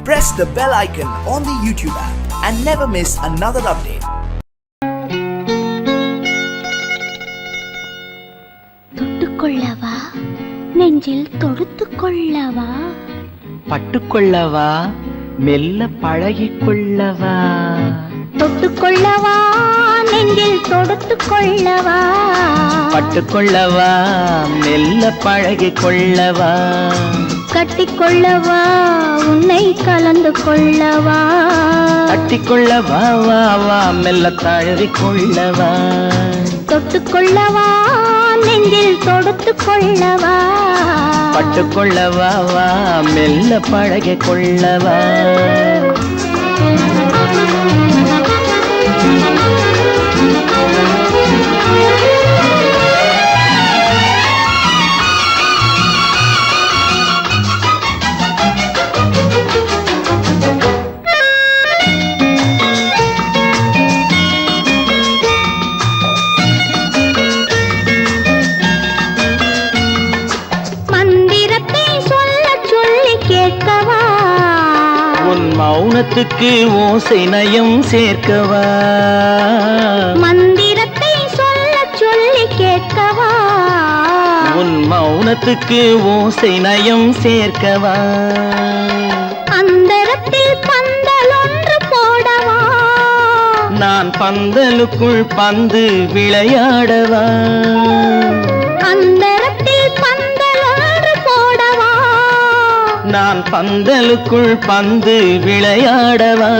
Press the bell icon on the YouTube app and never miss another update. தொட்டுக்கொள்ளவா நெஞ்சில் தொடுத்துக்கொள்ளவா பட்டுக்கொள்ளவா மெல்ல பழகிக்கொள்ளவா தொட்டுக்கொள்ளவா நெஞ்சில் தொடுத்துக்கொள்ளவா பட்டுக்கொள்ளவா மெல்ல பழகிக்கொள்ளவா கட்டிக்கொள்ளவா உன்னை கலந்து கொள்ளவா கட்டிக்கொள்ளவா வா வா மெல்ல தழுவிக்கொள்ளவா தொட்டுக்கொள்ளவா நெஞ்சில் தொடுத்துக்கொள்ளவா பட்டுக்கொள்ளவா வா மெல்ல பழகிக்கொள்ளவா மௌனத்துக்கு ஓசை நயம் சேர்க்கவா மந்திரத்தை சொல்ல சொல்லி கேட்கவா உன் மௌனத்துக்கு ஓசை நயம் சேர்க்கவா அந்தரத்தில் பந்தல் ஒன்று போடவா நான் பந்தலுக்குள் பந்து விளையாடவா அந்தரத்தில் பந்தல் ஒன்று போடவா நான் பந்தலுக்குள் பந்து விளையாடவா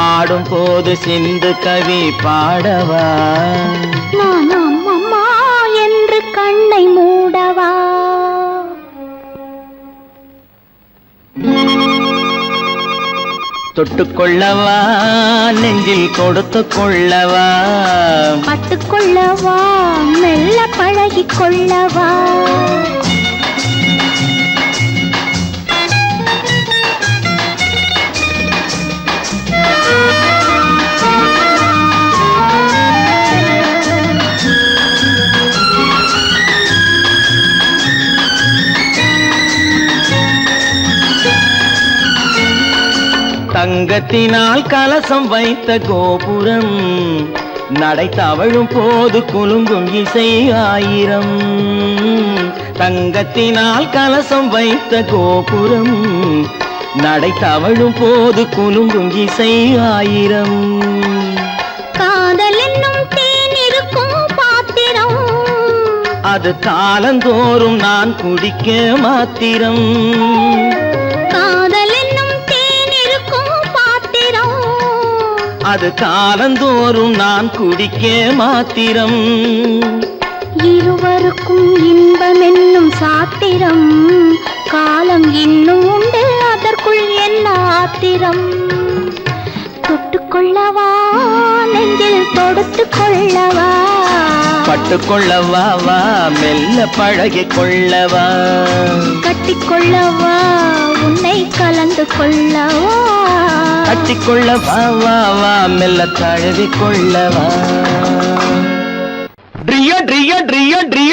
ஆடும் போது சிந்து கவி பாடவா நான் அம்மா என்று கண்ணை மூடவா தொட்டுக்கொள்ளவா நெஞ்சில் கொடுத்து கொள்ளவா பட்டுக்கொள்ளவா மெல்ல பழகிக்கொள்ளவா தங்கத்தினால் கலசம் வைத்த கோபுரம் நடை தவழும் போது குலுங்கும் இசை ஆயிரம் தங்கத்தினால் கலசம் வைத்த கோபுரம் நடை தவழும் போது குலுங்கும் இசை ஆயிரம் காதல் என்னும் தேன் இருக்கும் பாத்திரம் அது காலந்தோறும் நான் குடிக்க மாத்திரம் அது காலந்தோறும் நான் குடிக்க மாத்திரம் இருவருக்கும் இன்பம் என்னும் சாத்திரம் காலம் இன்னும் உண்டு அதற்குள் என்ன ஆத்திரம் தொட்டுக்கொள்ளவா நெஞ்சில் தொடுத்துக்கொள்ளவா பட்டுக்கொள்ளவா வா மெல்ல பழகிக்கொள்ளவா கட்டிக்கொள்ளவா உன்னை கலந்து கொள்ளவா கட்டிக்கொள்ளவா வா வா மெல்ல தழுவிக்கொள்ளவா ட்ரிய ட்ரிய ட்ரிய ட்ரிய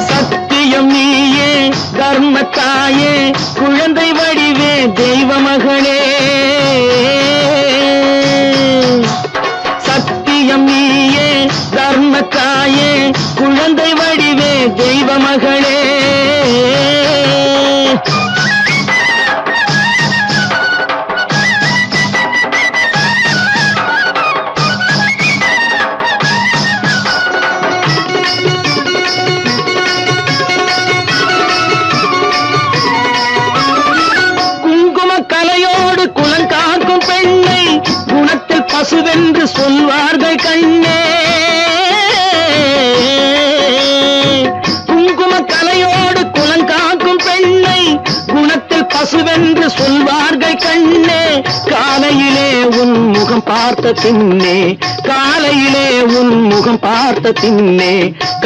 சத்தியம் நீயே தர்மத்தாயே குழந்தை வடிவே தெய்வ மகனே சத்தியம் நீயே தர்மத்தாயே குழந்தை வடிவே தெய்வ மகளே குங்கும கலையோடு குலங்காக்கும் பெண்ணை குணத்தில் பசுவென்று சொல்வார்கள் கண்ணே கலையோடு குலங்காக்கும் பெண்ணை குணத்தில் பசுவென்று சொல்வார்கள் கண்ணே காலையிலே உன் முகம் பார்த்த பின்னே காலையிலே உன் முகம் பார்த்த பின்னே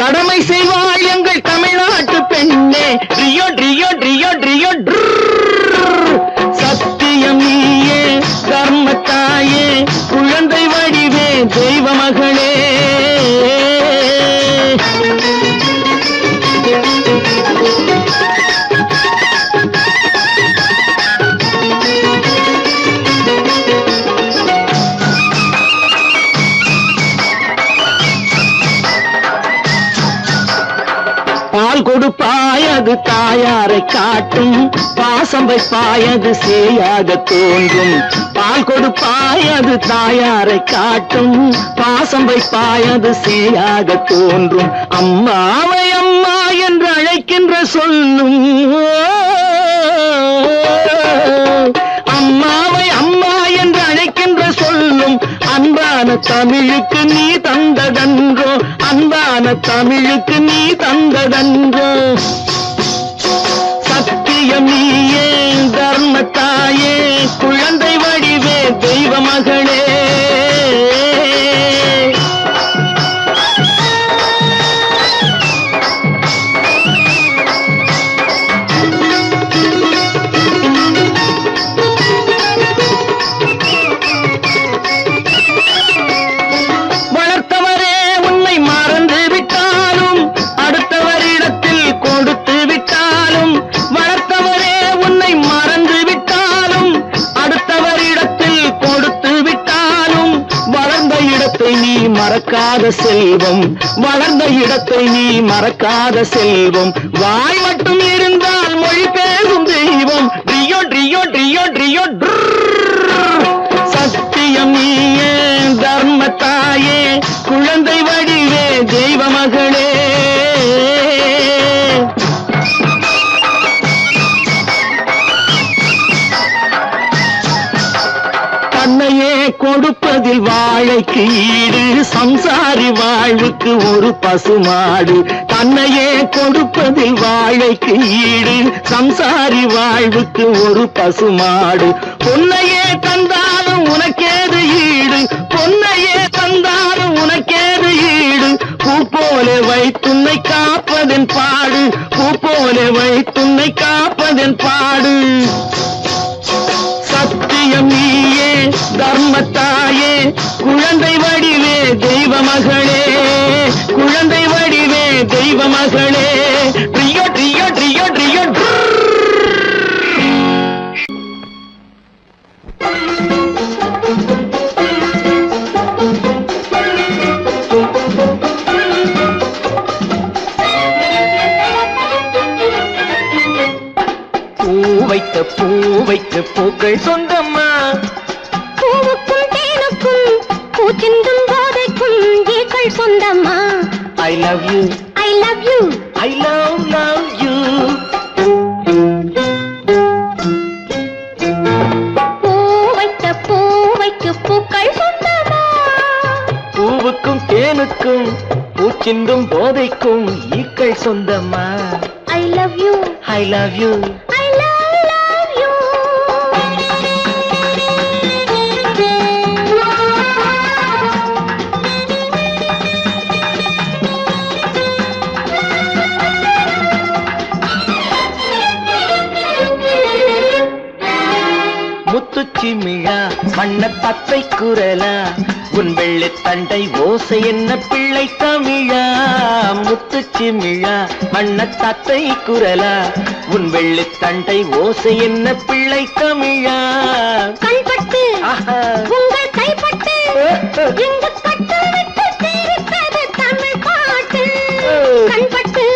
கடமை செய்வாள் எங்கள் தமிழ்நாட்டு பெண்ணே ட்ரியோ ட்ரியோ ட்ரியோ ட்ரியோ சத்தியம் நீயே தர்மத்தாயே குழந்தை வடிவே தெய்வ மகளே. பால் கொடுப்பாய் அது தாயாரை காட்டும், பாசம் வைப்பாய் அது சேயாக தோன்றும். பால் கொடுப்பாய் அது தாயாரை காட்டும், பாசம் வைப்பாய் அது சேயாக தோன்றும். அம்மாவை அம்மா என்று அழைக்கின்ற சொல்லும், அம்மாவை அம்மா என்று அழைக்கின்ற சொல்லும் அன்பான தமிழுக்கு நீ தந்ததன்றோ, அன்பான தமிழுக்கு நீ தந்ததன்றோ. சத்தியம் நீயே தர்மத்தாயே, குழந்தை வடிவே தெய்வ மகளே. மறக்காத செல்வம், வளர்ந்த இடத்தை நீ மறக்காத செல்வம். வாய் மட்டும் இருந்தால் மொழி பேசும் தெய்வம். ட்ரியோ ட்ரியோ ட்ரியோ ட்ரியோ. சத்தியம் நீயே தர்மத்தாயே, குழந்தை வடிவே தெய்வ மகளே. தன்னையே கொடுப்பதில் வாழைக்கு ஈடு, சம்சாரி வாழ்வுக்கு ஒரு பசுமாடு. தன்னையே கொடுப்பதில் வாழைக்கு ஈடு, சம்சாரி வாழ்வுக்கு ஒரு பசுமாடு. பொன்னையே தந்தாலும் உனக்கேது ஈடு, பொன்னையே தந்தாலும் உனக்கேது ஈடு. பூ போல வைத்துன்னை காப்பதன் பாடு, பூ போல வைத்துன்னை காப்பதன் பாடு. சத்தியம் நீயே தர்மத்தாயே, குழந்தை வடிவே தெய்வ மகளே, குழந்தை வடிவே தெய்வ மகளே. ட்ரியோ ட்ரியோ ட்ரியோ ட்ரியோ. பூ வைக்க பூக்கள் சொந்தம்மா, பூவுக்கும் தேனுக்கும் பூச்சிந்தும் போதைக்கும் ஈக்கள் சொந்தம்மா. I love you, I love you, I love you. பூவைக்கு பூக்கள் சொந்தமா, பூவுக்கும் தேனுக்கும் பூச்சிந்தும் போதைக்கும் ஈக்கள் சொந்தம்மா. I love you, I love you. முத்துச்சிமிழா வண்ண தத்தை குரலா, உன் வெள்ளி தண்டை ஓசை என்ன பிள்ளை தமிழா. முத்துச்சிமிழா வண்ண தத்தை குரலா, உன் வெள்ளி தண்டை ஓசை என்ன பிள்ளை தமிழா. கண்பட்டு உங்கள் கைப்பட்டு இங்கு கட்டு விட்டு தீர்ப்பது தமிழ் பாட்டு. கண்பட்டு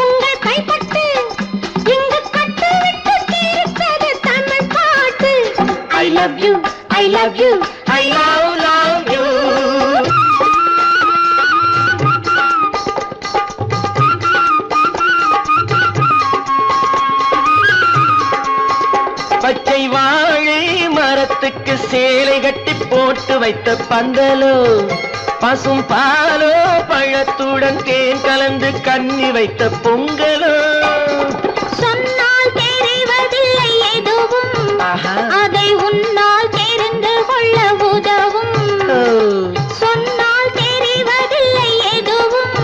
உங்கள் கைப்பட்டு இங்கு கட்டு விட்டு தீர்ப்பது தமிழ் பாட்டு. I love you, I love you, I love you. பச்சை வாழை மரத்துக்கு சேலை கட்டி போட்டு வைத்த பந்தலோ, பசும் பாலோ பழத்துடன் தேன் கலந்து கண்ணி வைத்த பொங்கலோ. சொன்னால் தெரிவதில்லை எதுவும், அதை உன்னால் தெரிந்து கொள்ள உதவும். சொன்னால் தெரிவதில்லை எதுவும்,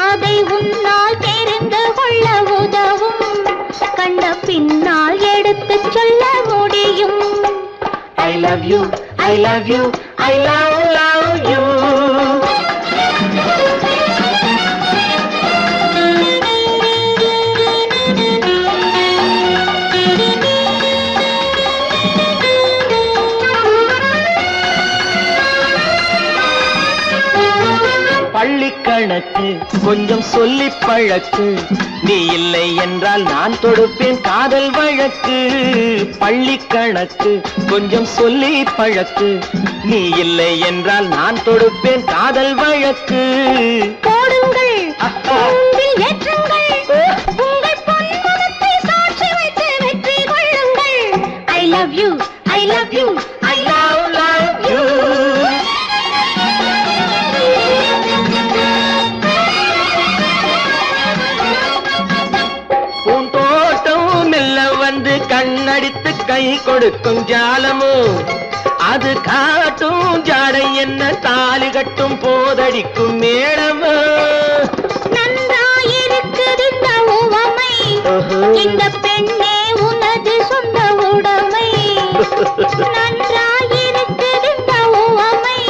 அதை உன்னால் தெரிந்து கொள்ள உதவும். கண்ட பின்னால் எடுத்துச் சொல்ல முடியும். I love you, I love you, I love you. பள்ளி கணக்கு கொஞ்சம் சொல்லி பழக்கு, நீ இல்லை என்றால் நான் தொடுப்பேன் காதல் வழக்கு. பள்ளி கணக்கு கொஞ்சம் சொல்லி பழக்கு, நீ இல்லை என்றால் நான் தொடுப்பேன் காதல் வழக்கு. போடுங்கள் கூண்டில் ஏற்றுங்கள், உங்கள் பொன்முகத்தை சாட்சி வைத்து வெற்றி கொள்ளுங்கள். I love you, I love you, I love you. பூந்தோட்டம் மெல்ல வந்து கண்ணடித்து கை கொடுக்கும் ஜாலமோ, அது காட்டும் ஜாடை என்ன தாலி கட்டும் போதடிக்கும் மேளமோ. நன்றாயிருக்குது இந்த உவமை, இந்த பெண்ணே உனது சொந்த உடைமை. நன்றாயிருக்குது இந்த உவமை,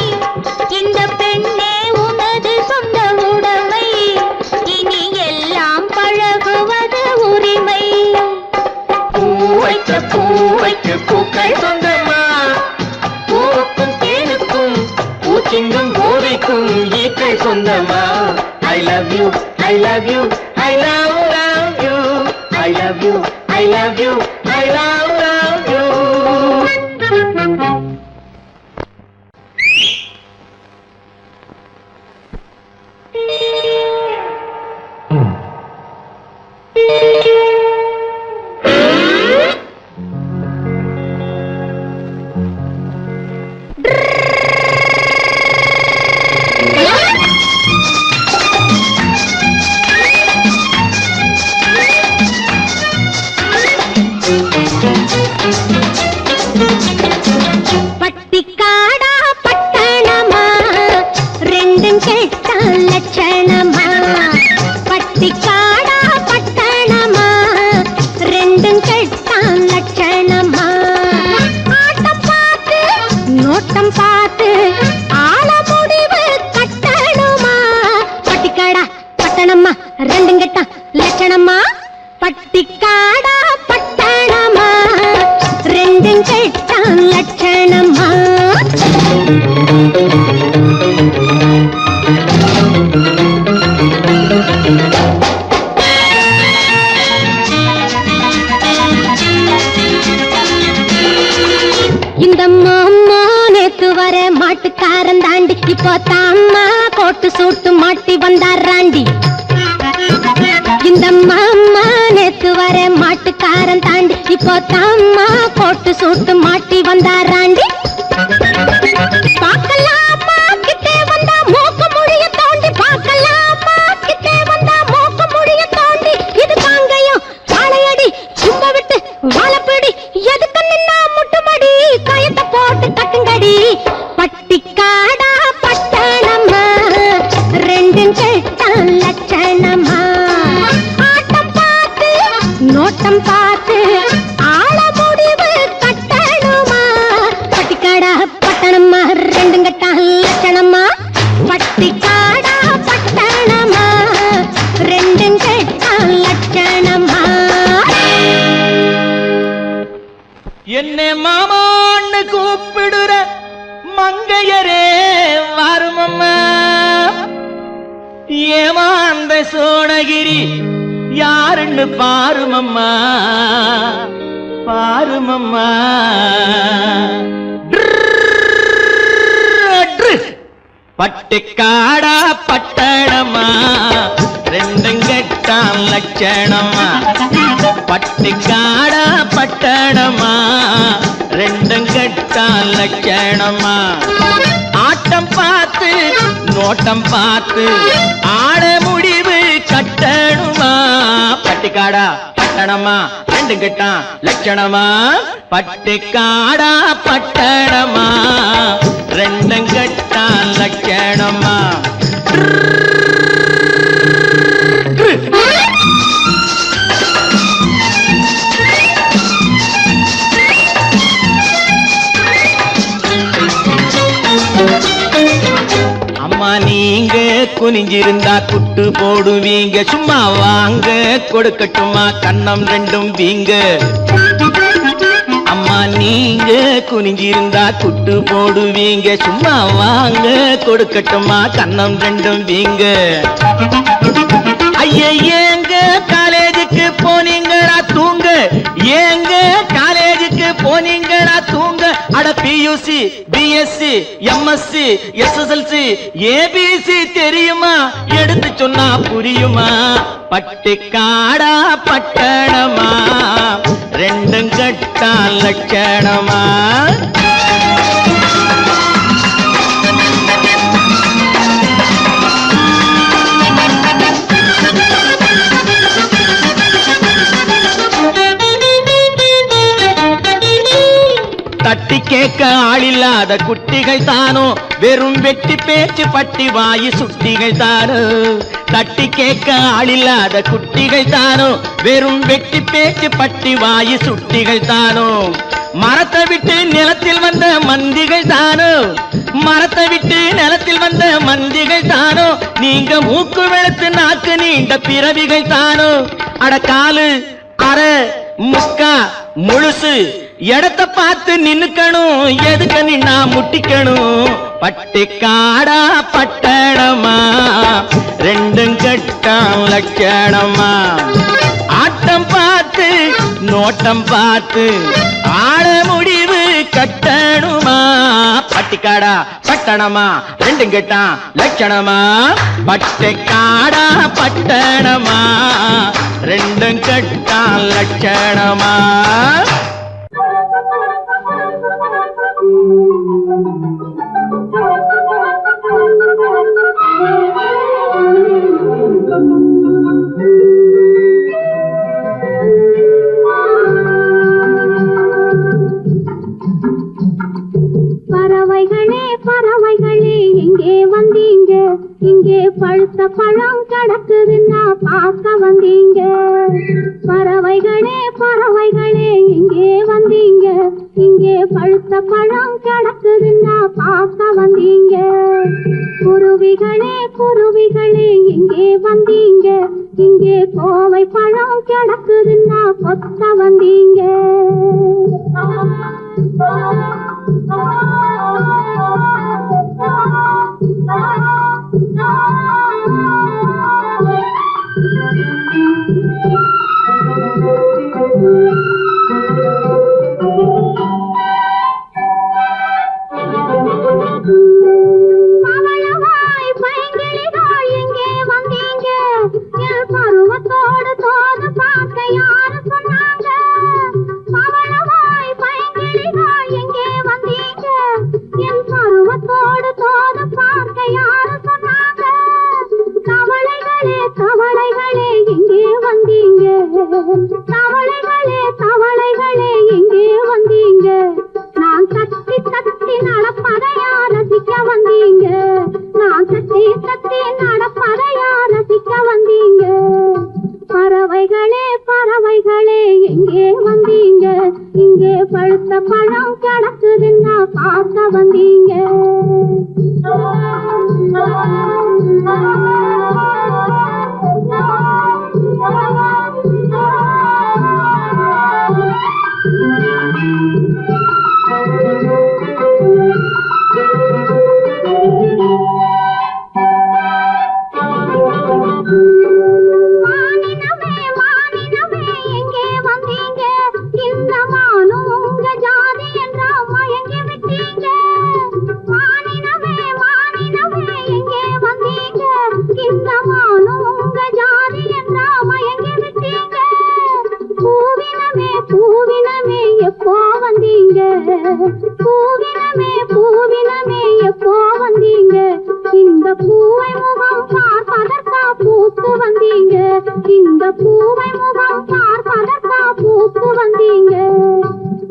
இந்த பெண்ணே உனது சொந்த உடைமை. இனி எல்லாம் பழகுவது உரிமை. பூவைக்கு பூக்கள் சொந்தமா, பூவுக்கும் தேனுக்கும் பூச்சிங்கும் போதைக்கும் ஈக்கள் சொந்தமா. I love you, I love you, I love you, I love you, I love you, I love you. பட்டிக்காடா பட்டணமா ரெண்டும் கெட்ட லட்சணமா. பட்டிக்காடா பட்டணமா ரெண்டும் கெட்ட லட்சணமா. ஆட்டம் பார்த்து நோட்டம் பார்த்து ஆள முடிவு கட்டணுமா. பட்டிக்காடா பட்டணமா ரெண்டும் கெட்ட லட்சணமா. பட்டிக்காடா பட்டணமா ரெண்டும் கெட்ட லட்சணமா. இந்த மாமா நேத்து வர மாட்டுக்காரன் தாண்டி, இப்போ தாமா கோட்டு சூட்டு மாட்டி வந்தாராண்டி. இந்த மாமா நேத்து வர மாட்டுக்காரன் தாண்டி, இப்போ தாமா கோட்டு சூட்டு மாட்டி வந்தாராண்டி. பார்க்கலாமா கிட்டே வந்தா மூக்கு முடிய தோண்டி, பார்க்கலாமா கிட்டே வந்தா மூக்கு முடிய தோண்டி. இது காங்கையும் வாழையடி சும்ப விட்டு வாழப்பிடி, எதுக்கு நின்னா முட்டுமடி கயத்தை போட்டு கட்டுங்கடி. பட்டிக்காடா பட்டணமா ரெண்டும் கெட்ட லட்சணமா. ஆட்டம் பார்த்து நோட்டம் பார்த்து ஆள முடிவு கட்டணுமா. பட்டிக்காடா பட்டணமா ரெண்டும் கெட்ட லட்சணமா. பட்டிக்காடா பட்டணமா ரெண்டும் கெட்ட லட்சணமா. என்ன மாமான்னு கூப்பிடுற மங்கையரே வருமம்மா. ஏமாந்த சோழகிரி யாருன்னு பாருமம்மா, பாருமம்மா. பட்டிக்காடா பட்டணமா ரெண்டும் கெட்ட லட்சணமா. பட்டிக்காடா பட்டணமா ரெண்டும் கெட்ட லட்சணமா. ஆட்டம் பார்த்து நோட்டம் பார்த்து ஆட முடிவு கட்டணுமா. பட்டிக்காடா பட்டணமா ரெண்டும் கெட்ட லட்சணமா. பட்டிக்காடா பட்டணமா ரெண்டும் கெட்ட லட்சணமா. அம்மா நீங்க குனிஞ்சிருந்தா குட்டு போடுவீங்க, சும்மா வாங்க கொடுக்கட்டுமா கண்ணம் ரெண்டும் வீங்க. அம்மா நீங்க குனிஞ்சிருந்தா குட்டு போடுவீங்க, சும்மா வாங்க கொடுக்கட்டுமா கண்ணம் ரெண்டும் வீங்க. ஐயா ஏங்க காலேஜுக்கு போனீங்களா தூங்க, ஏங்க காலேஜுக்கு போனீங்களா தூங்க. அட PUC BSc MSc SSLC ABC தெரியுமா, எடுத்து சொன்னா புரியுமா. பட்டிக்காடா பட்டணமா, ரெண்டும் கட்டா லட்சணமா. தட்டி கேட்க ஆளில்லாத குட்டிகள் தானோ, வெறும் வெட்டி பேச்சு பட்டி வாயு சுட்டிகள் தானோ. தட்டி கேட்க ஆளில்லாத குட்டிகள் தானோ, வெறும் வெட்டி பேச்சு பட்டி வாயு சுட்டிகள் தானோ. மரத்தை விட்டு நிலத்தில் வந்த மந்திகள் தானோ, மரத்தை விட்டு நிலத்தில் வந்த மந்திகள் தானோ. நீங்க மூக்கு வெளுத்து நாக்கு நீண்ட பிறவிகள் தானோ. அடக்காலு அரை முக்கா முழுசு இடத்த பார்த்து நின்னுக்கணும், எதுக்கு நின்னா முட்டிக்கணும். பட்டிக்காடா பட்டணமா, ரெண்டும் கட்டா லட்சணமா. ஆட்டம் பார்த்து நோட்டம் பார்த்து ஆட முடிவு கட்டணுமா. பட்டிக்காடா பட்டணமா, ரெண்டும் கட்டா லட்சணமா. பட்டிக்காடா பட்டணமா, ரெண்டும் கட்டா லட்சணமா. பறவைகளே பறவைகளே எங்கே வந்தீங்க, இங்கே பழுத்த பழம் கிடக்குதுன்னா பார்க்க வந்தீங்க. பறவைகளே பறவைகளே எங்கே வந்தீங்க, இங்கே பழுத்த பழம் கிடக்குதுன்னா பார்க்க வந்தீங்க. குருவிகளே குருவிகளே எங்கே வந்தீங்க, இங்கே கோவை பழம் கிடக்குதுன்னா கொத்த வந்தீங்க. பவளவாய் பைங்கிளிகள் எங்கே வந்தீங்க, என் பருவத்தோடு தோது பார்க்க யாரு சொன்னாங்க. பவளவாய் பைங்கிளிகள் எங்கே வந்தீங்க, என் பருவத்தோடு தோது பார்க்க யாரு சொன்னாங்க. தவளைகளே தவளைகளே எங்கே வந்தீங்க, தவளைகளே தவளைகளே எங்கே வந்தீங்க. நான் தட்டி தட்டி நடப்பதையா ரசிக்க வந்தீங்க, நான் தட்டி தட்டி நடப்பதையா ரசிக்க வந்தீங்க. பறவைகளே பறவைகளே எங்கே வந்தீங்க, இங்கே பழுத்த பழம் கிடக்குதுன்னா பார்க்க வந்தீங்க. மானினமே மானினமே எங்கே வந்தீங்க, இந்த மானும் உங்க ஜாதி என்றா மயங்கி விட்டீங்க. மானினமே மானினமே எங்கே வந்தீங்க, இந்த மானும் உங்க ஜாதி என்றா மயங்கி விட்டீங்க. பூவினமே பூவினமே எப்போ வந்தீங்க, பூவினமே பூவினமே எப்போ வந்தீங்க. இந்த பூவை முகம் பார்ப்பதற்கா பூத்து வந்தீங்க, இந்த பூவை முகம் பார்ப்பதற்கா பூத்து வந்தீங்க.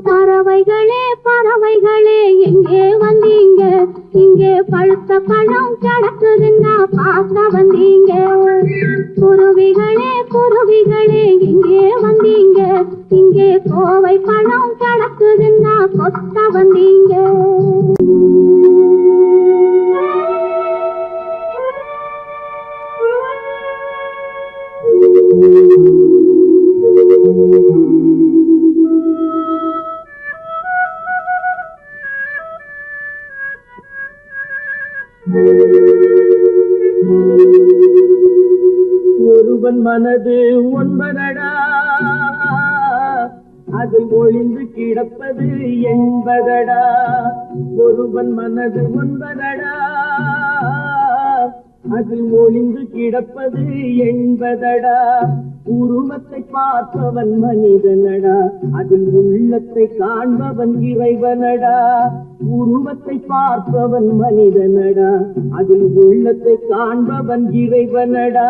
பறவைகளே பறவைகளே எங்கே வந்தீங்க, இங்கே பழுத்த பழம் கிடக்குதுன்னா பார்க்க வந்தீங்க. குருவிகளே குருவிகளே எங்கே வந்தீங்க, இங்கே கோவை பழம் கிடக்குதுன்னா கொத்த வந்தீங்க. ஒருவன் மனது ஒன்பதடா, அதில் ஒளிந்து கிடப்பது என்பதடா. ஒருவன் மனது ஒன்பதடா, அதில் ஒளிந்து கிடப்பது என்பதடா. உருவத்தை பார்ப்பவன் மனிதனடா, அதில் உள்ளத்தை காண்பவன் இறைவனடா. உருவத்தை பார்ப்பவன் மனிதனடா, அதில் உள்ளத்தை காண்பவன் இறைவனடா.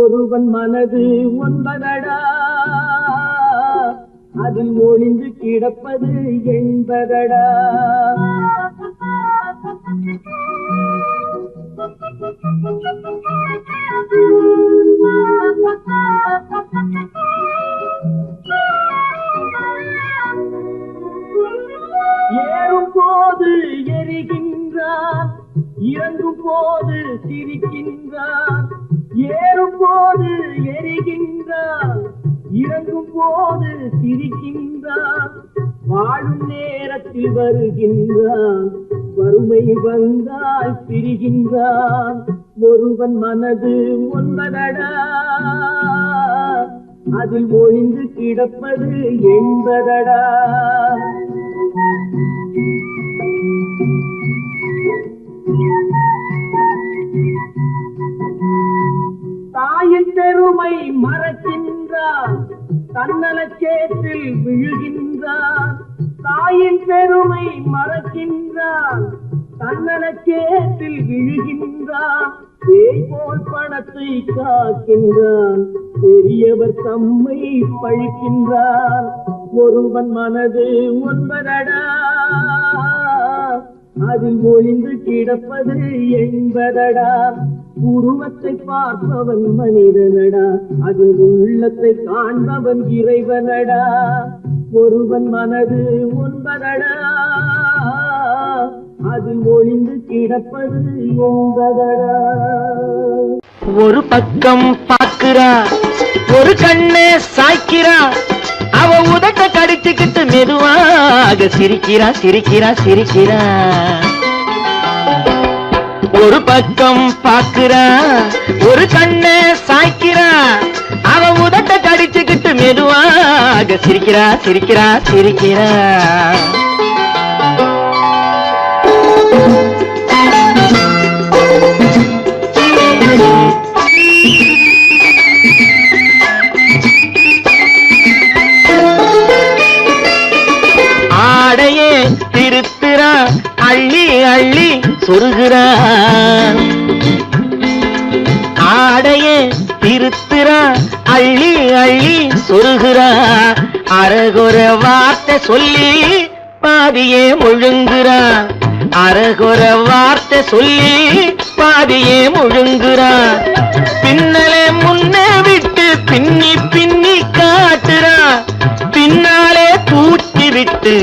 ஒருவன் மனது ஒன்பதடா, அதில் ஒளிந்து கிடப்பது என்பதடா. ஏறும் போது எரிகின்றான், இறங்கும் போது சிரிக்கின்றான். ஏறும் போது எரிகின்றான், இறங்கும் போது சிரிக்கின்றான். வாழும் நேரத்தில் வருகின்றான், வறுமை வந்தால் பிரிகின்றான். ஒருவன் மனது ஒன்பதடா, அதில் ஒளிந்து கிடப்பது என்பதடா. தாயின் பெருமை மறக்கின்றான், தன்னலச்சேற்றில் விழுகின்றான். தாயின் பெருமை மறக்கின்றான், தன்னலச்சேற்றில் விழுகின்றான். பேய் போல் பணத்தை காக்கின்றான், பெரியவர் தம்மை பழிக்கின்றான். ஒருவன் மனது ஒன்பதடா, அதில் ஒளிந்து கிடப்பது என்பதடா. உருவத்தை பார்ப்பவன் மனிதனடா, அதில் உள்ளத்தை காண்பவன் இறைவனடா. ஒருவன் மனது ஒன்பதடா, அதில் ஒளிந்து கிடப்பது என்பதடா. ஒரு பக்கம் பார்க்கிறா, ஒரு கண்ணே சாய்க்கிறா, அவ உதட்ட கடிச்சுக்கிட்டு மெதுவாக சிரிக்கிறா சிரிக்கிறா சிரிக்கிறா. ஒரு பக்கம் பார்க்கிறா, ஒரு கண்ணே சாய்க்கிறா, அவ உதட்ட கடிச்சுக்கிட்டு மெதுவாக சிரிக்கிறா சிரிக்கிறா சிரிக்கிறா. ஆடையே திருத்துறா, அள்ளி அள்ளி சொருகிறா. ஆடையே திருத்துறா, அள்ளி அள்ளி சொருகிறா. அரகுற வார்த்தை சொல்லி பாதியே முழுங்குறா. அரகுற வார்த்தை சொல்லி பாதியே முழுங்குறா. பின்னலே முன்னே விட்டு பின்னி பின்னி காட்டுறா. பின்னாலே தூக்கி விட்டு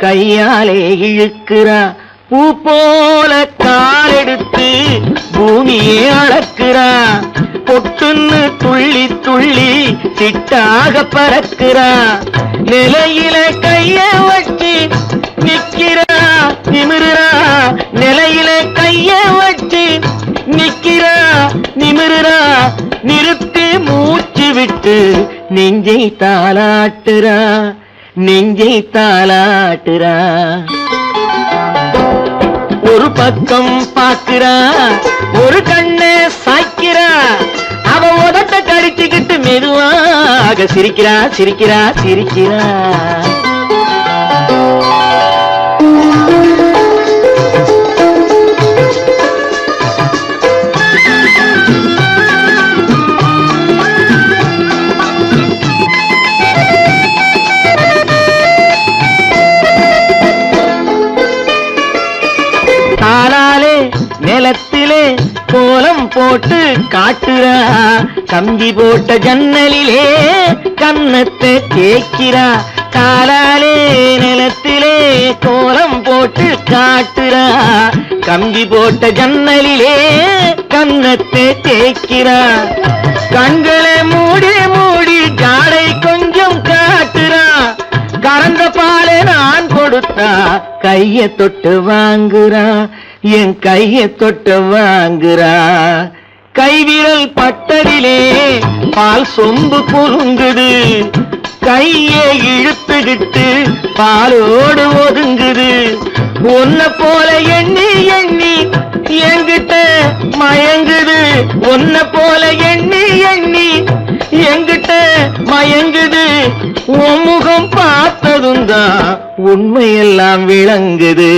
கையாலே இழுக்கிறா. பூ போல காலெடுத்து பூமியே அளக்கிறா. பொட்டுன்னு துள்ளி துள்ளி சிட்டாக பறக்கிறா. நிலையில கைய வச்சு நிக்கிறா நிமிருறா. நிலையில கைய வச்சு நிக்கிறா நிமிருறா. நிறுத்தி மூச்சு விட்டு நெஞ்சை தாளாட்டுறா நெஞ்சை தாளாட்டுறா. ஒரு பக்கம் பார்க்கிறா, ஒரு கண்ணை சாய்க்கிறா. அவ உதட்ட கடிச்சுக்கிட்டு மெதுவாக சிரிக்கிறா சிரிக்கிறா சிரிக்கிறா. காலாலே நிலத்திலே கோலம் போட்டு காட்டுறா. கம்பி போட்ட ஜன்னலிலே கன்னத்தை தேய்க்கிறா. காலாலே நிலத்திலே கோலம் போட்டு காட்டுறா. கம்பி போட்ட ஜன்னலிலே கன்னத்தை தேய்க்கிறா. கண்களை மூடி மூடி ஜாடை கொஞ்சம் காட்டுறா. கறந்த முலப்பால நான் கொடுத்தா கைய தொட்டு வாங்குறா, என் கைய தொட்டு வாங்குறா. கைவிரல் பட்டதிலே பால் சொம்பு குறுங்குது, கையை இழுத்துக்கிட்டு பாலோடு ஒதுங்குது. ஒன்ன போல எண்ணி எண்ணி எங்கிட்ட மயங்குது, ஒன்ன போல எண்ணி எண்ணி எங்கிட்ட மயங்குது. உன் முகம் பார்த்ததும் தான் உண்மையெல்லாம் விளங்குது.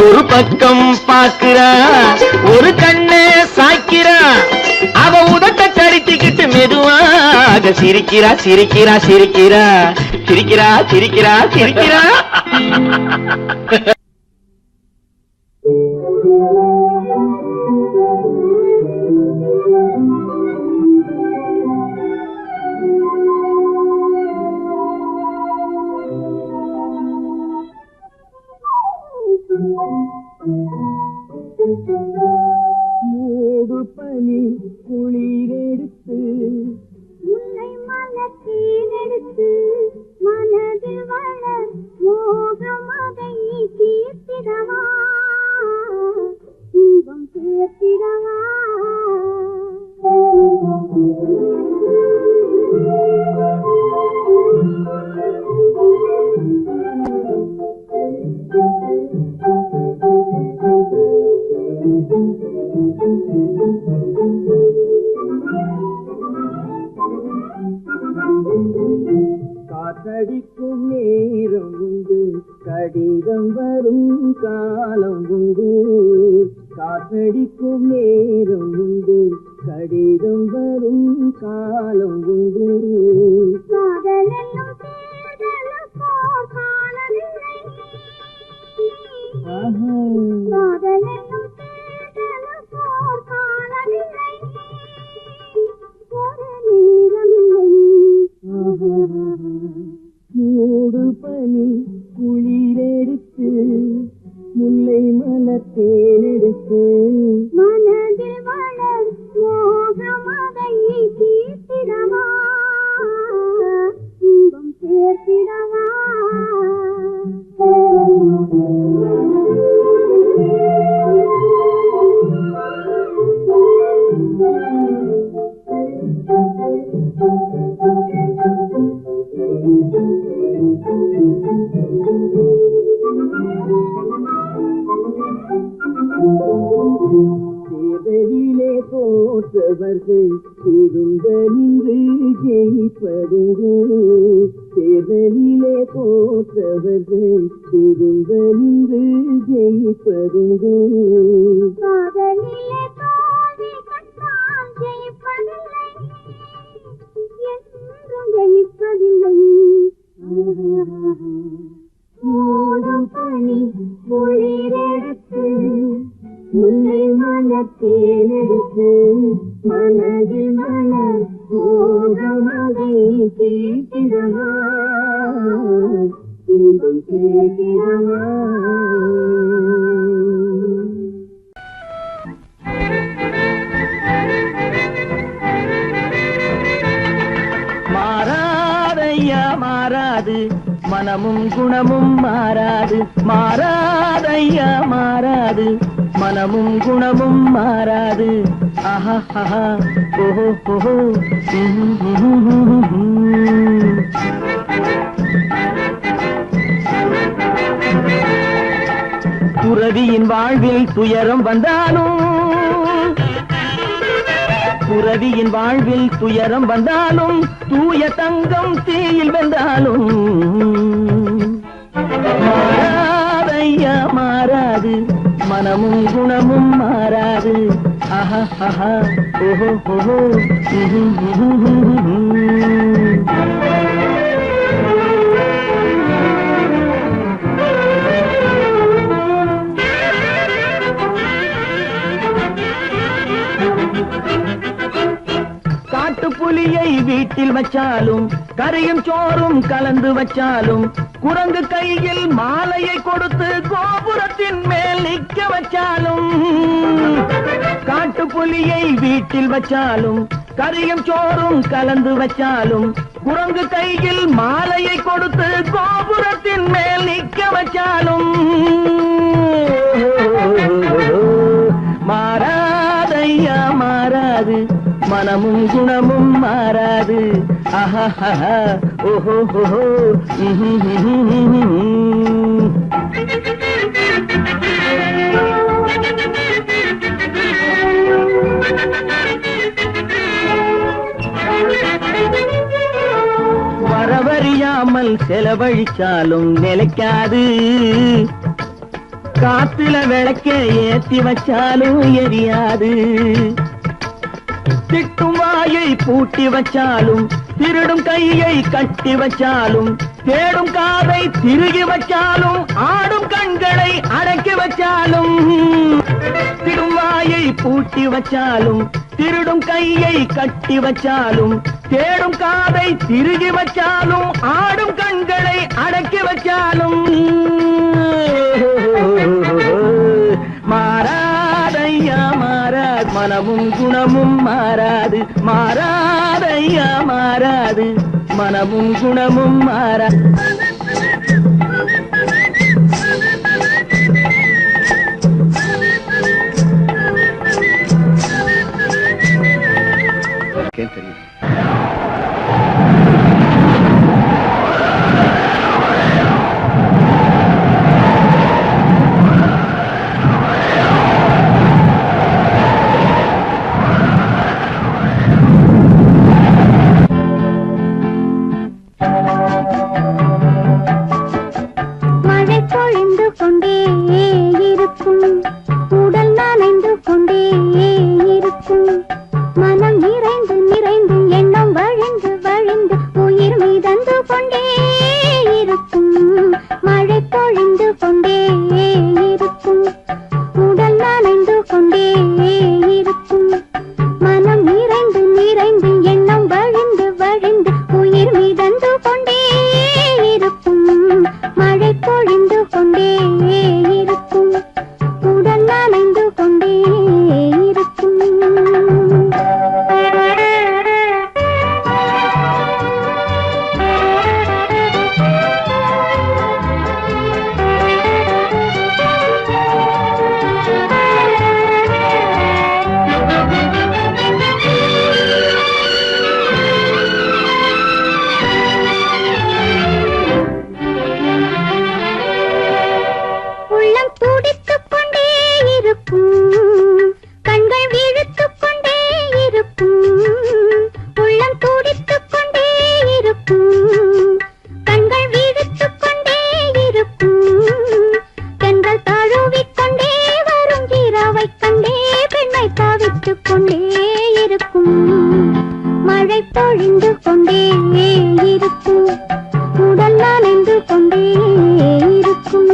ஒரு பக்கம் பாக்குறா, ஒரு கண்ணை சாய்க்கிறா, அவ உதட்ட கடித்துக்கிட்டு மெதுவாக சிரிக்கிறா சிரிக்கிறா சிரிக்கிறா சிரிக்கிறா சிரிக்கிறா சிரிக்கிறா. மூடு பனி குளிரெடுத்து முல்லை மலத்தீனெடுத்து மனதில் வளர் மோகமதை தீர்த்திடவா, இன்பம் சேர்த்திடவா. காற்றடிக்கும் நேரம் உண்டு, கடிதம் வரும் காலம் உண்டு. காற்றடிக்கும் நேரம் உண்டு, கடிதம் வரும் காலம் உண்டு. காதலென்னும் தேடலுக்கோர் காலமில்லை, காதலென்னும் தேடலுக்கோர் காலமில்லை, ஒரு நேரமில்லை. மூடு பனி குளிரெடுத்து முல்லை மலத்தேனெடுத்து மனதில் வளர் மோகமதை தீர்த்திடவா, இன்பம் சேர்த்திடவா. தேர்தலிலே தோற்றவர்கள் திரும்ப நின்று ஜெயிப்பதுண்டு. தேர்தலிலே தோற்றவர்கள் திரும்ப நின்று ஜெயிப்பதுண்டு. காதலிலே தோல்வி கண்டால் ஜெயிப்பதில்லை, என்றும் ஜெயிப்பதில்லை. மூடும் பனி குளிரெடுத்து முல்லை மலத்தேனெடுத்து மனதில் மலர் மோகமதை தீர்த்திடவா, இன்பம் சேர்த்திடவா. மாறாதையா மாறாது, மனமும் குணமும் மாறாது. மாறாதையா மாறாது, மனமும் குணமும் மாறாது. ஆஹா ஆஹா ஓஹோ ஓஹோ. துறவியின் வாழ்வில் துயரம் வந்தாலும், துறவியின் வாழ்வில் துயரம் வந்தாலும், தூய தங்கம் தீயில் வெந்தாலும் மாறாதையா மாறாது, மனமும் குணமும் மாறாது. ஆஹா ஆஹா ஓஹோ ஓஹோ. காட்டுப்புலியை வீட்டில் வச்சாலும், கறியும் சோறும் கலந்து வச்சாலும், குரங்கு கையில் மாலையை கொடுத்து கோபுரத்தின் மேல் நிற்க வச்சாலும், காட்டுப்புலியை வீட்டில் வச்சாலும், கறியும் சோறும் கலந்து வச்சாலும், குரங்கு கையில் மாலையை கொடுத்து கோபுரத்தின் மேல் நிற்க வச்சாலும் மாறாதையா மாறாது, மனமும் குணமும் மாறாது. ஆஹா ஓஹோ வரவறியாமல் செலவழிச்சாலும் நிலைக்காது, காத்துல விளக்க ஏத்தி வச்சாலும் எரியாது. திட்டும் வாயை பூட்டி வச்சாலும், திருடும் கையை கட்டி வச்சாலும், தேடும் காதை திருகி வச்சாலும், ஆடும் கண்களை அடக்கி வச்சாலும். திடும் வாயை பூட்டி வச்சாலும், திருடும் கையை கட்டி வச்சாலும், தேடும் காதை திருகி வச்சாலும், ஆடும் கண்களை அடக்கி வச்சாலும் மாறாதையா மாறாது, மனமும் குணமும் மாறாது. மாறாதையா மாறாது, மனமும் குணமும் மாறாது. தெரியும். மழை பொழிந்து கொண்டே இருக்கும், உடல் நனைந்து கொண்டே இருக்கும், மனம் நிறைந்து நிறைந்து எண்ணம் வழிந்து வழிந்து உயிர் மிதந்து கொண்டே இருக்கும். மழை பொழிந்து கொண்டே இருக்கும், உடல் நனைந்து கொண்டே இருக்கும், மனம் நிறைந்து நிறைந்து எண்ணம் வழிந்து வழிந்து உயிர் மிதந்து கொண்டே இருக்கும். மழை பொழிந்து கொண்டே இருக்கும், உடல் நனைந்து கொண்டே இருக்கும். உள்ளம் துடித்துக் கொண்டே இருக்கும், கண்கள் விழித்துக் கொண்டே இருக்கும். உள்ளம் துடித்துக் கொண்டே இருக்கும், கண்கள் விழித்துக் கொண்டே இருக்கும். பெண்கள் தழுவிக் கொண்டே வரும் இரவைக் கண்டே பெண்ணை தவித்துக் கொண்டே இருக்கும். மழை பொழிந்து கொண்டே இருக்கும், உடல் நனைந்து கொண்டே இருக்கும்.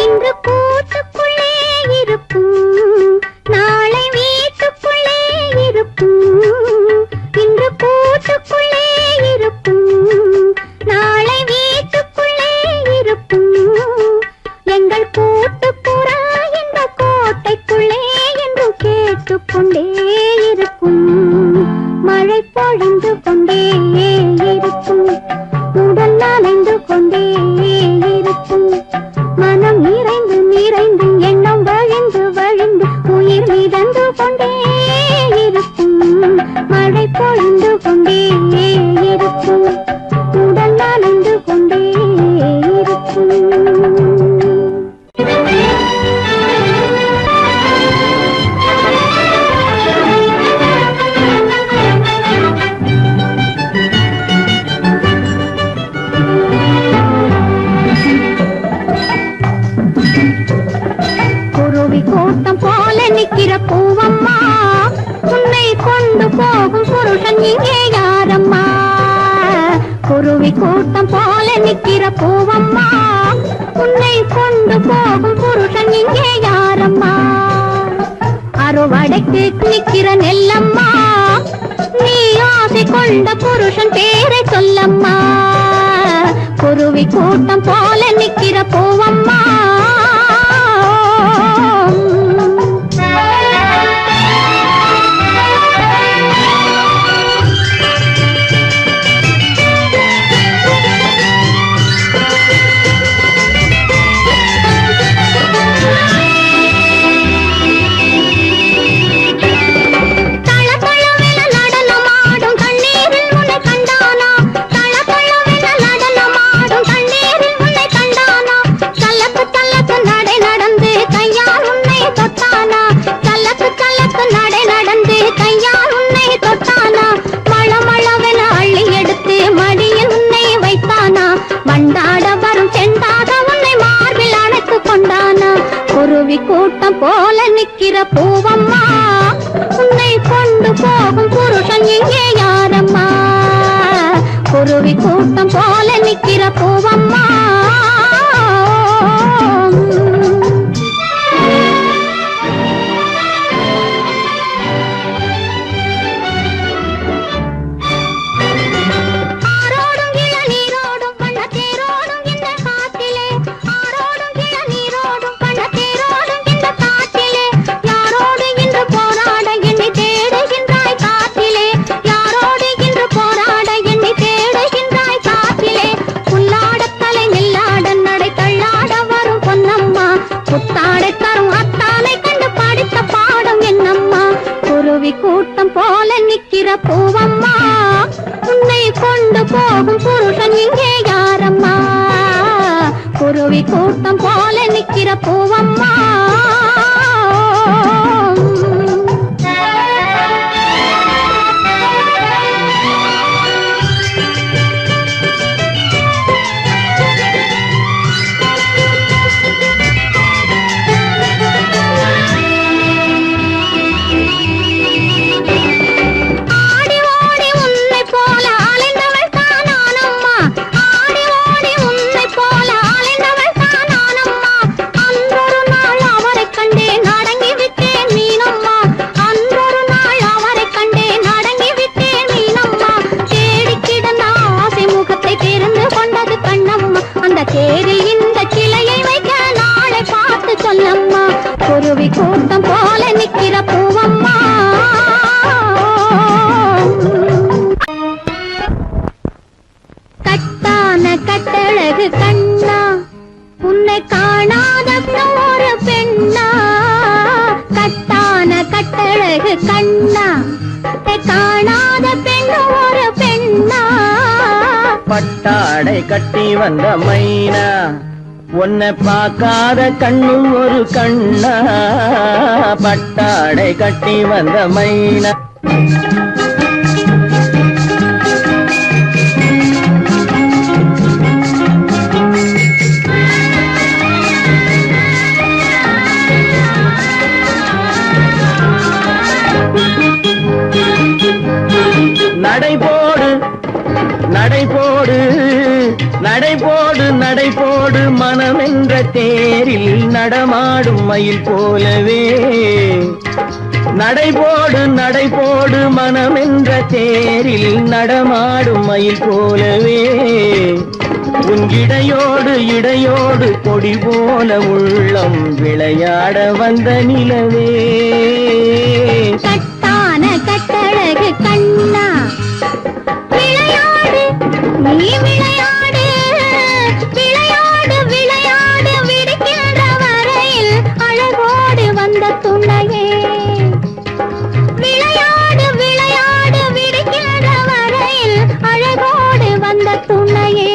இன்று கூட்டுக்குள்ளே இருக்கும், நாளை வீட்டுக்குள்ளே இருக்கும். இன்று கூட்டுக்குள்ளே இருக்கும், நாளை வீட்டுக்குள்ளே இருக்கும். எங்கள் கூட்டுப்புறா இந்த கோட்டைக்குள்ளே என்று கேட்டுக்கொண்டே இருக்கும். மழை பொழிந்து கொண்டே இருக்கும், உடல் நனைந்து கொண்டே இருக்கும், மனம் நிறைந்து நிறைந்து எண்ணம் வழிந்து வழிந்து உயிர் மிதந்து கொண்டே இருக்கும். மழை பொழிந்து கொண்டே இருக்கும், உடல் நனைந்து கொண்டே இருக்கும். குருவி கூட்டம் போல நிக்கிற பூவம்மா, உன்னை கொண்டு போகும் புருஷன் இங்கே யாரம்மா? குருவி குருவி கூட்டம் போல நிக்கிற பூவம்மா உன்னை கொண்டு போகும் புருஷன் இங்கே யாரம்மா அறுவடைக்கு நிக்கிற நெல்லம்மா நீ ஆசை கொண்ட புருஷன் பேரை சொல்லம்மா குருவி கூட்டம் போல நிக்கிற பூவம்மா கூட்டம் போல நிக்கிற பூவம்மா உன்னை கொண்டு போகும் புருஷன் இங்கே யாரம்மா குருவி கூட்டம் போல நிக்கிற பூவம்மா கூட்டம் போல நிக்கிற பூவம்மா உன்னை கொண்டு போகும் புருஷன் இங்கே யாரம்மா குருவி கூட்டம் போல நிக்கிற பூவம்மா குருவி கூட்டம் போல நிக்கிற பூவம்மா கட்டான கட்டழகு கண்ணா உன்னை காணாத ஒரு பெண்ணா கட்டான கட்டழகு கண்ணா காணாத பெண் ஒரு பெண்ணா பட்டாடை கட்டி வந்த மைனா உன்னை பார்க்காத கண்ணும் ஒரு கண்ணா பட்டாடை கட்டி வந்த மைனா நடைபோடு நடைபோடு நடைபோடு நடைபோடு மனமென்ற தேரில் நடமாடும் மயில் போலவே நடைபோடு நடைபோடு மனமென்ற தேரில் நடமாடும் மயில் போலவே உன் இடையோடு இடையோடு கொடி போல உள்ளம் விளையாட வந்த நிலவே கட்டான கட்டழகு கண்ணா விளையாடு நீ விளையாடு விளையாடு விளையாடு விடுக்கின்ற வரையில் அழகோடு வந்த துணையே விளையாடு விளையாடு விடுக்கின்ற வரையில் அழகோடு வந்த துணையே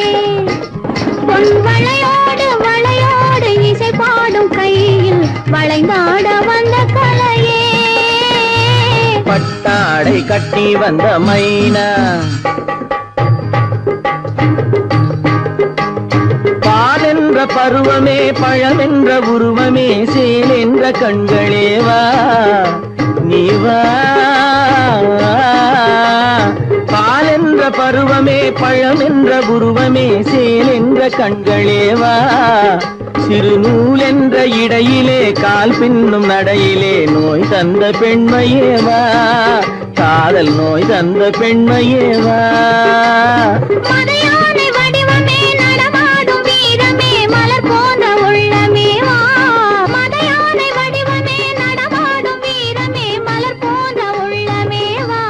பொன் வளையோடு வளையோடு இசை பாடும் கையில் வளைந்தாட வந்த கலையே பட்டாடை கட்டி வந்த மைனா பாலென்ற பருவமே பழமென்ற உருவமே சேல் என்ற கண்களே வா நீ வா பாலென்ற பருவமே பழம் என்ற உருவமே சேல் என்ற கண்களேவா சிறுநூல் என்ற இடையிலே கால் பின்னும் நடையிலே நோய் தந்த பெண்மையேவா காதல் நோய் தந்த பெண்மையேவா மதையானை வடிவமே நடமாடும் வீரமே மலர் போன்ற உள்ளமேவா மதையானை வடிவமே நடமாடும் வீரமே மலர் போன்ற உள்ளமேவா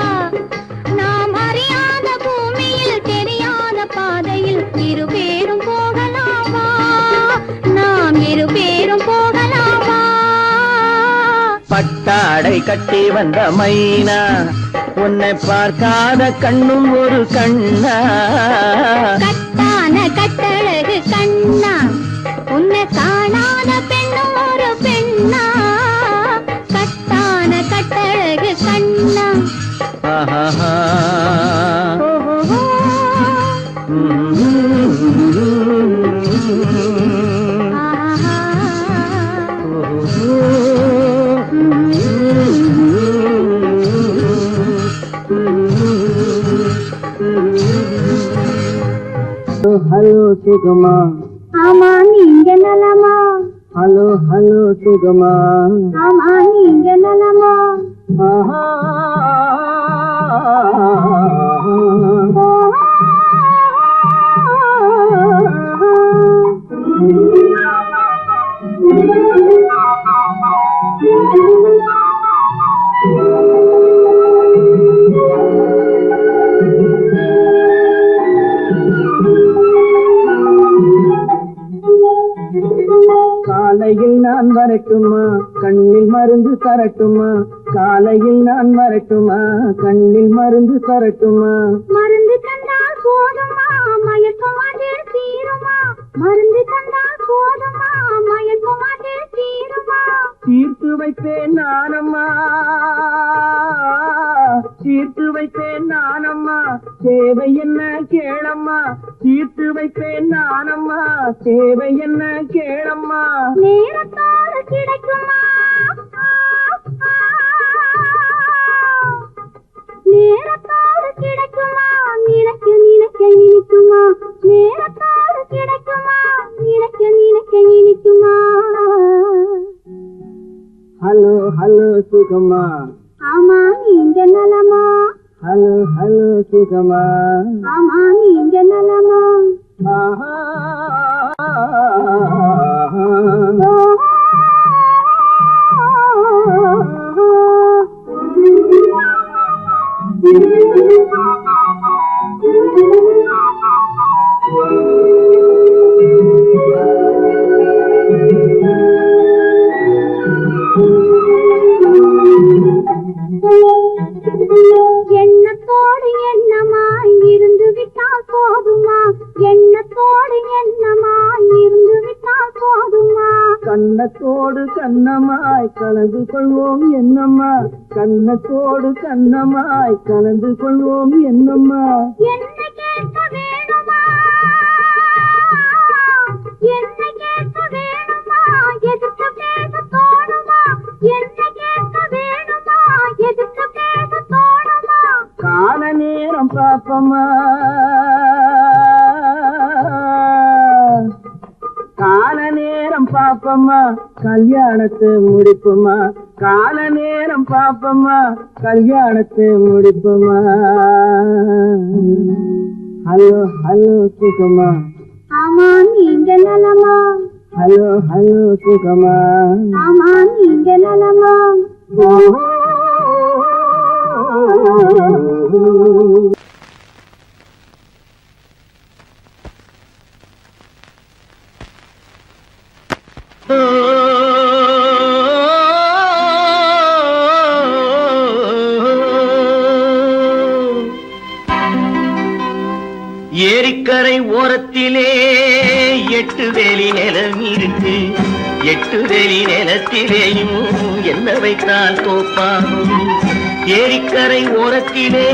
நாம் அறியாத பூமியில் தெரியாத பாதையில் இருபேரும் போகலாமா நாம் இருபேரும் போகலாமா பட்டாடை கட்டி வந்த மைனா உன்னை பார்க்காத கண்ணும் ஒரு கண்ணா கட்டான கட்டழகு கண்ணா உன்னை காணாத பெண்ணும் ஒரு பெண்ணா கட்டான கட்டழகு கண்ணா ஆஹா ஓஹோ ஆஹா ஹலோ சுகமா ஆமா நீங்க நலமா ஹலோ ஹலோ சுகமா ஆமா நீங்க நலமா ஆஹா காலையில் நான் வரட்டுமா கண்ணில் மருந்து தரட்டுமா காலையில் நான் வரட்டுமா கண்ணில் மருந்து தரட்டுமா மருந்து தந்தால் போதுமா மயக்கமாதில் தீருமா மருந்து தந்தால் போதுமா மயக்கமாதில் தீருமா தீர்த்து வைப்பேன் நானம்மா தீர்த்து வைப்பேன் நானம்மா தேவை என்ன கேளம்மா தீர்த்து வைப்பேன் நானம்மா தேவை என்ன கேளம்மா நேரத்தோடு கிடைக்குமா நேரத்தோடு கிடைக்குமா நினைக்க நினைக்க இனிக்குமா நேரத்தோடு கிடைக்குமா நினைக்க நினைக்க இனிக்குமா ஹலோ ஹலோ சுகமா ஆமா நீங்க நலமா ஹலோ ஹலோ சுகமா ஆமா நீங்க நலமா ஆஹா எண்ணத்தோடு எண்ணமாய் இருந்து விட்டால் போதுமா எண்ணத்தோடு எண்ணமாய் இருந்து விட்டால் போதுமா கண்ணத்தோடு கண்ணமாய் கலந்து கொள்வோம் என்னம்மா கண்ணத்தோடு கண்ணமாய் கலந்து கொள்வோம் என்னம்மா என்னை கேட்க வேணுமா என்னை கேட்க வேணுமா எதிர்த்து பேச தோணுமா என்னை கேட்க வேணுமா எதிர்த்து பேச தோணுமா கால நேரம் பாப்பமா கால நேரம் பாப்பமா கல்யாணத்தை முடிப்புமா கால நேரம் பாப்பமா கல்யாணத்தை முடிப்புமா ஹலோ ஹலோ சுகமா ஆமா நீங்க நலமா ஹலோ ஹலோ சுகமா ஆமா நீங்க நலமா ஏரிக்கரை ஓரத்திலே 8 வேலி நிலம் இருக்கு 8 வேலி நிலத்திலேயும் என்ன வைத்தால் தோப்பாகும் ஏரிக்கரை ஓரத்திலே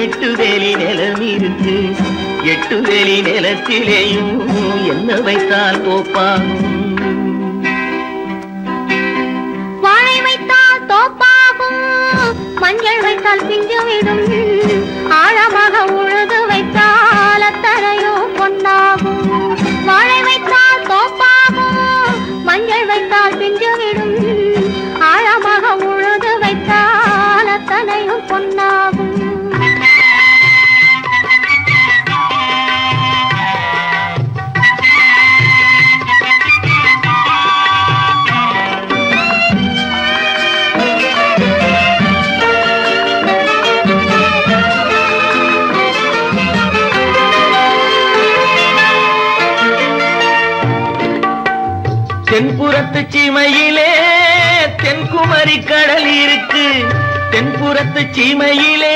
8 வேலி நிலம் இருக்கு 8 வேலி நிலத்திலேயும் என்ன வைத்தால் தோப்பாகும் வாழை வைத்தால் தோப்பாகும் மஞ்சள் வைத்தால் பிஞ்சு விடும் ஆழமாக உழ தென்புறத்து சீமையிலே தென்குமரி கடல் இருக்கு, தென்புறத்து சீமையிலே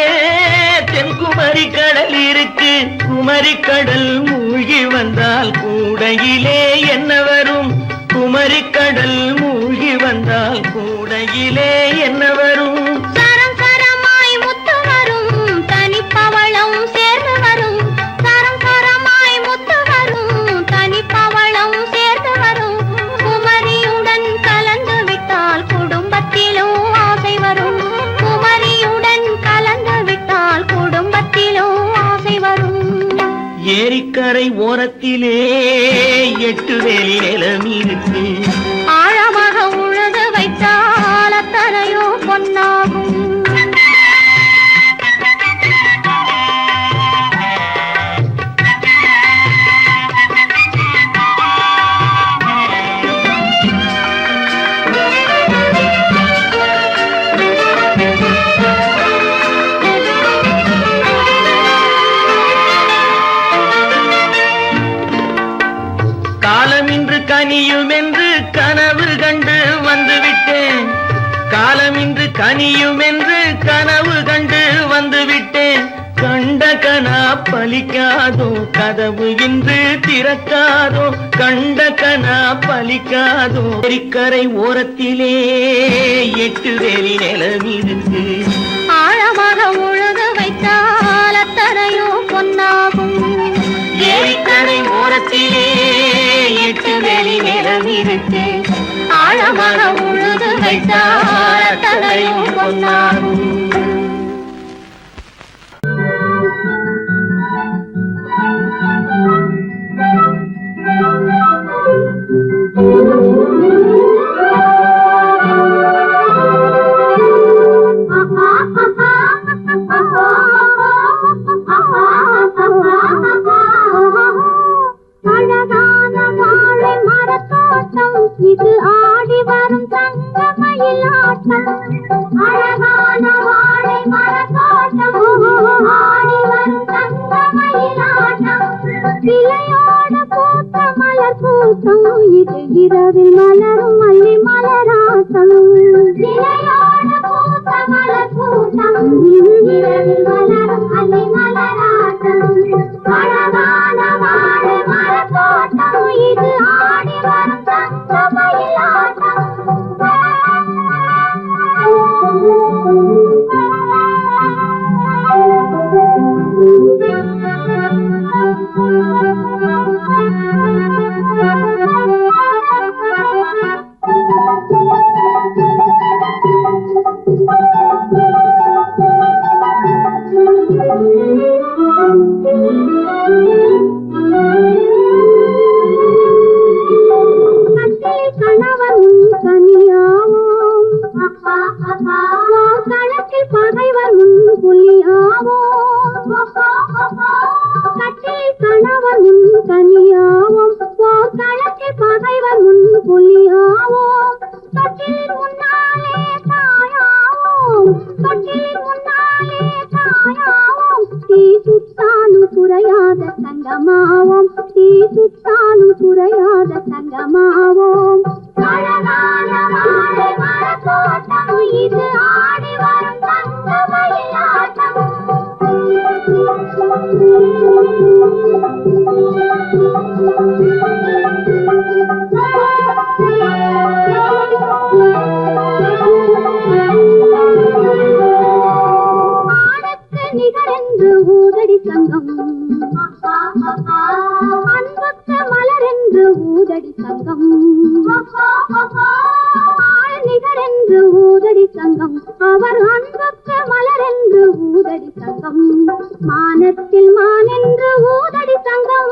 தென்குமரி கடல் இருக்கு. குமரி கடல் மூழ்கி வந்தால் கூடையிலே என்ன வரும்? குமரி கடல் மூழ்கி வந்தால் கூடையிலே என்ன வரும்? சரம் சரமாய் முத்து வரும், தனிப்பவளம் சேர்ந்து வரும். சரம் சரமாய் முத்து வரும், தனிப்பவளம் சேர்ந்து வரும். குமரியுடன் கலந்து விட்டால் குடும்பத்திலும் ஆசை வரும். குமரியுடன் கலந்து விட்டால் குடும்பத்திலும் ஆசை வரும். ஏரிக்கரை ஓரத்திலே 8 வேலி நிலம் இருக்கு. ஆழமாக உழுது வைத்தால் அத்தனையோ பொன்னாகும். காலமின்று கனியும் என்று கனவு கண்டு வந்துவிட்டேன். காலமின்று கனியும் என்று கனவு கண்டு வந்துவிட்டேன். கண்ட கனா பலிக்காதோ, கதவு இன்று திறக்காதோ. கண்ட கனா பலிக்காதோ. ஏரிக்கரை ஓரத்திலே 8 வேலி நிலம் இருக்கு. ஆழமாக உழுது வைத்தால் அத்தனையோ பொன்னாகும். ஏரிக்கரை ஓரத்திலே 8 வேலி நிலம் இருக்கு. ஆழமாக உழுது வைத்தால் அத்தனையோ பொன்னாகும். அழகான வாழை மரத்தோட்டம், இது ஆடி வரும் தங்கமயிலாட்டம். அழகான வாழை மரத்தோட்டம், ஆடி வரும் தங்கமயிலாட்டம். கிளையோடு பூத்த மலர் கூட்டம், இது இரவில் மலரும் மல்லி மலராட்டம். கிளையோடு பூத்த மலர் கூட்டம், இரவில் மலரும் மல்லி மலராட்டம். அழகான வாழை மரத்தோட்டம், இது ஆடி வரும் தங்கமயிலாட்டம். களத்தில் பகைவர் முன் புலியாவோ. கட்டில் கணவர் முன் கனியாவோம். களத்தில் பகைவர் முன் புலியாவோ. தொட்டிலின் முன்னாலே தாயாவோம். தொட்டிலின் முன்னாலே தாயாவோம். தீ சுட்டாலும் குறையாத தங்கமாவோம். தீ சுட்டாலும் குறையாத தங்கமாவோம். அழகான வாழை மரத்தோட்டம், இது ஆடி வரும் தங்கமயிலாட்டம். ஆணுக்கு நிகரென்று ஊதடி சங்கம், அன்புக்கு மலரென்று ஊதடி சங்கம். நிகரென்று ஊதடி சங்கம், அவர் அன்புக்கு மலரென்று ஊதடி சங்கம். மானத்தில் மானென்று ஊதடி சங்கம்,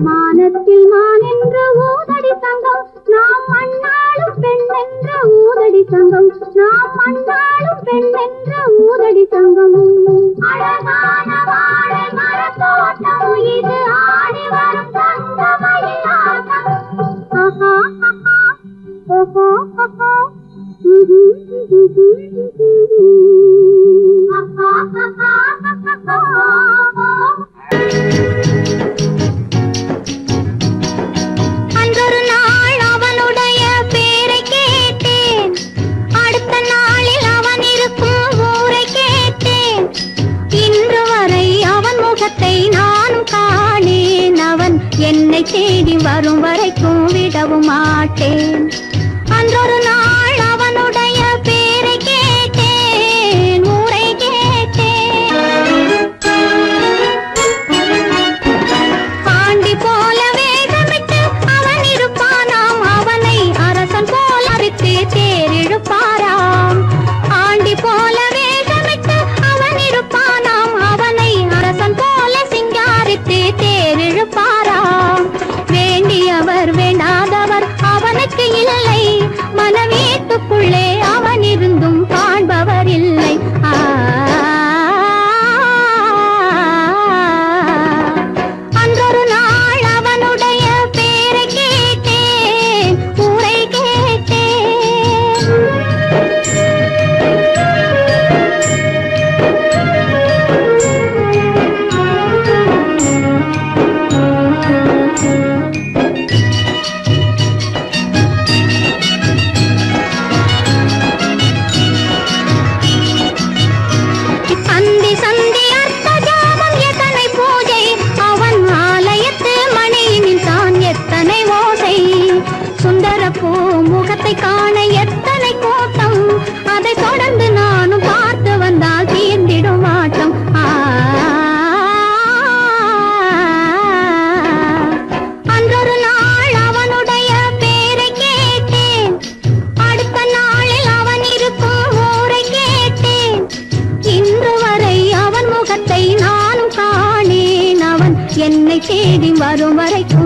மானத்தில் மானென்று ஊதடி சங்கம். நாம் மண்ணாளும் பெண் என்ற ஊதடி சங்கம், நாம் மண்ணாளும் பெண் என்ற ஊதடி சங்கம். அழகான வாழை மரத்தோட்டம், இது ஆடி வரும் தங்கமயிலாட்டம். ஆஹா ஆஹா ஓஹோ ஓஹோ. அன்றொரு நாள் அவனுடைய முகத்தை நானும் காணேன். அவன் என்னை தேடி வரும் வரைக்கும் விடவும் மாட்டேன். அன்றொரு நாள் அவனுடைய பேரை கேட்டேன், ஊரை கேட்டேன். பாண்டி போல வேகமிட்டு அவன் இருப்பானாம், அவனை அரசன் போல அரித்து தேரிழுப்பாராம். ஆண்டி போல வேகமிட்டு அவன் இருப்பானாம், அவனை அரசன் போல சிங்காரித்து தேரிழுப்பாராம். வேண்டியவர் வேண்டாதவர் அவனுக்கு இல்லை, மனவீட்டுக்குள்ளே அவன் இருந்தும் காண்பவர் இல்லை. அன்றொரு நாள் அவனுடைய பேரை கேட்டேன், ஊரை கேட்டேன். அந்தி சந்தி அர்த்த ஜாமம் எத்தனை பூஜை, அவன் ஆலயத்து மணியினில் தான் எத்தனை ஓசை. சுந்தர பூ முகத்தை காண எத்தனை கூட்டம், அதை தொடர்ந்து நானும் பார்த்து வந்தால் தீர்ந்திடும் ஆட்டம். அன்றொரு நாள் அவனுடைய பேரை கேட்டேன், அடுத்த நாளில் அவன் இருக்கும் ஊரை கேட்டேன். இன்று வரை அவன் முகத்தை நானும் காணேன், அவன் என்னை தேடி வரும் வரைக்கும்